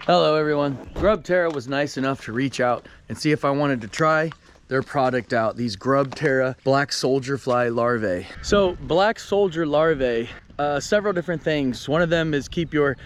Hello everyone. Grubterra was nice enough to reach out and see if I wanted to try their product out, these Grubterra black soldier fly larvae. So black soldier larvae, several different things. One of them is keep your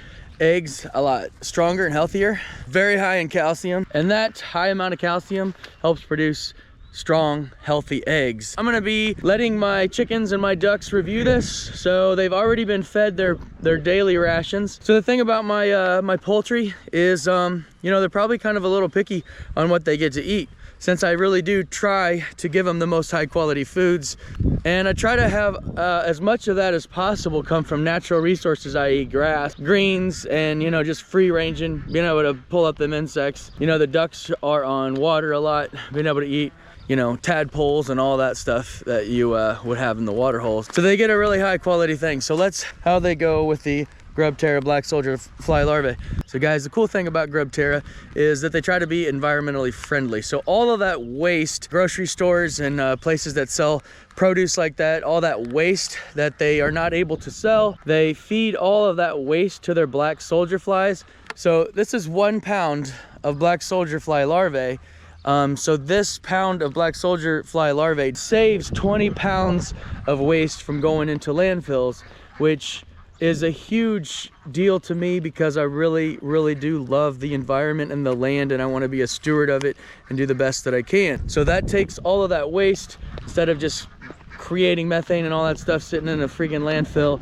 eggs a lot stronger and healthier, very high in calcium, and that high amount of calcium helps produce strong, healthy eggs. I'm gonna be letting my chickens and my ducks review this. So they've already been fed their daily rations. So the thing about my my poultry is, you know, they're probably kind of a little picky on what they get to eat, since I really do try to give them the most high quality foods. And I try to have as much of that as possible come from natural resources, i.e. grass, greens, and, you know, just free ranging, being able to pull up them insects. You know, the ducks are on water a lot, being able to eat, you know, tadpoles and all that stuff that you would have in the water holes. So they get a really high quality thing. So let's how they go with the Grubterra black soldier fly larvae. So guys, the cool thing about Grubterra is that they try to be environmentally friendly. So all of that waste, grocery stores and places that sell produce like that, all that waste that they are not able to sell, they feed all of that waste to their black soldier flies. So this is 1 pound of black soldier fly larvae. So this pound of black soldier fly larvae saves 20 pounds of waste from going into landfills, which is a huge deal to me because I really do love the environment and the land, and I want to be a steward of it and do the best that I can. So that takes all of that waste, instead of just creating methane and all that stuff sitting in a freaking landfill,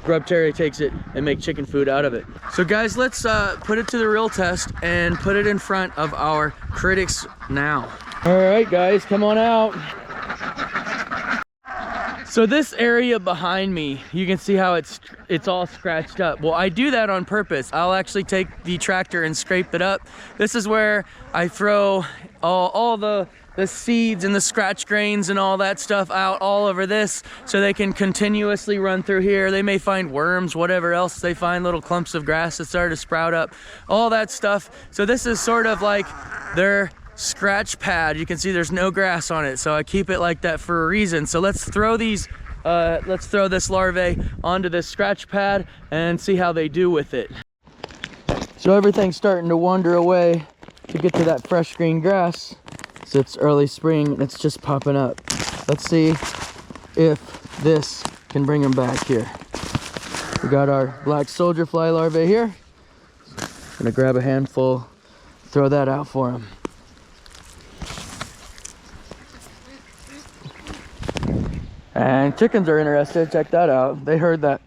Grubterra takes it and make chicken food out of it. So guys, let's put it to the real test and put it in front of our critics now. All right guys, come on out. So this area behind me, you can see how it's all scratched up. Well, I do that on purpose. I'll actually take the tractor and scrape it up. This is where I throw all the seeds and the scratch grains and all that stuff out all over this, so they can continuously run through here. They may find worms, whatever else they find, little clumps of grass that start to sprout up, all that stuff. So this is sort of like their scratch pad. You can see there's no grass on it, so I keep it like that for a reason. So let's throw these let's throw this larvae onto this scratch pad and see how they do with it. So everything's starting to wander away to get to that fresh green grass. So it's early spring and it's just popping up. Let's see if this can bring them back here. We got our black soldier fly larvae here. Gonna grab a handful, throw that out for them. And chickens are interested. Check that out. They heard that.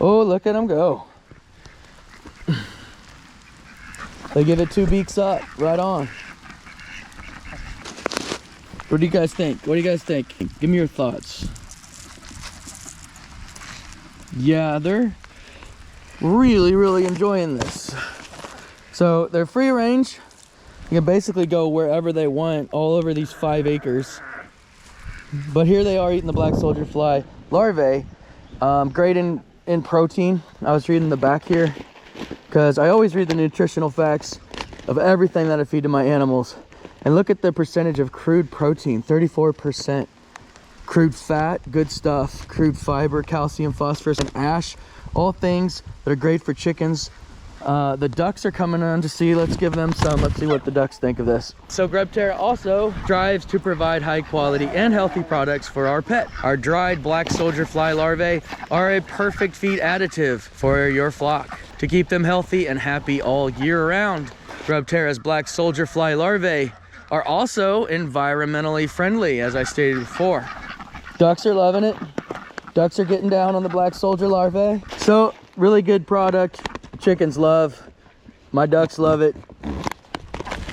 Oh, look at them go. They give it 2 beaks up, right on. What do you guys think? What do you guys think? Give me your thoughts. Yeah, they're really enjoying this. So they're free range. You can basically go wherever they want, all over these 5 acres. But here they are eating the black soldier fly larvae. Great in protein. I was reading the back here, because I always read the nutritional facts of everything that I feed to my animals. And look at the percentage of crude protein, 34%. Crude fat, good stuff. Crude fiber, calcium, phosphorus, and ash. All things that are great for chickens. The ducks are coming on to see. Let's give them some. Let's see what the ducks think of this. So Grubterra also strives to provide high quality and healthy products for our pet. Our dried black soldier fly larvae are a perfect feed additive for your flock to keep them healthy and happy all year round. Grubterra's black soldier fly larvae are also environmentally friendly, as I stated before. Ducks are loving it. Ducks are getting down on the black soldier larvae. So really good product. Chickens love. My ducks love it.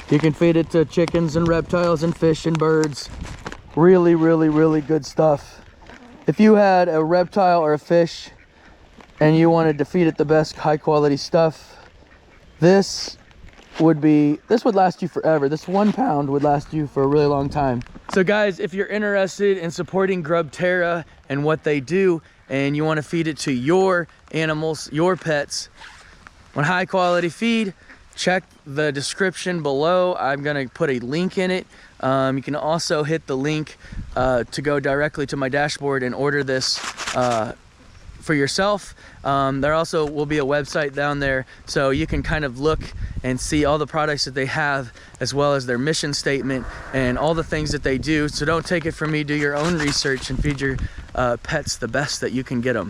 You can feed it to chickens and reptiles and fish and birds. Really good stuff. If you had a reptile or a fish and you wanted to feed it the best high quality stuff, this would last you forever. This 1 pound would last you for a really long time. So guys, if you're interested in supporting Grubterra and what they do, and you want to feed it to your animals, your pets, on high quality feed, check the description below. I'm gonna put a link in it. You can also hit the link to go directly to my dashboard and order this for yourself. There also will be a website down there, so you can kind of look and see all the products that they have, as well as their mission statement and all the things that they do. So don't take it from me, do your own research and feed your pets the best that you can get them.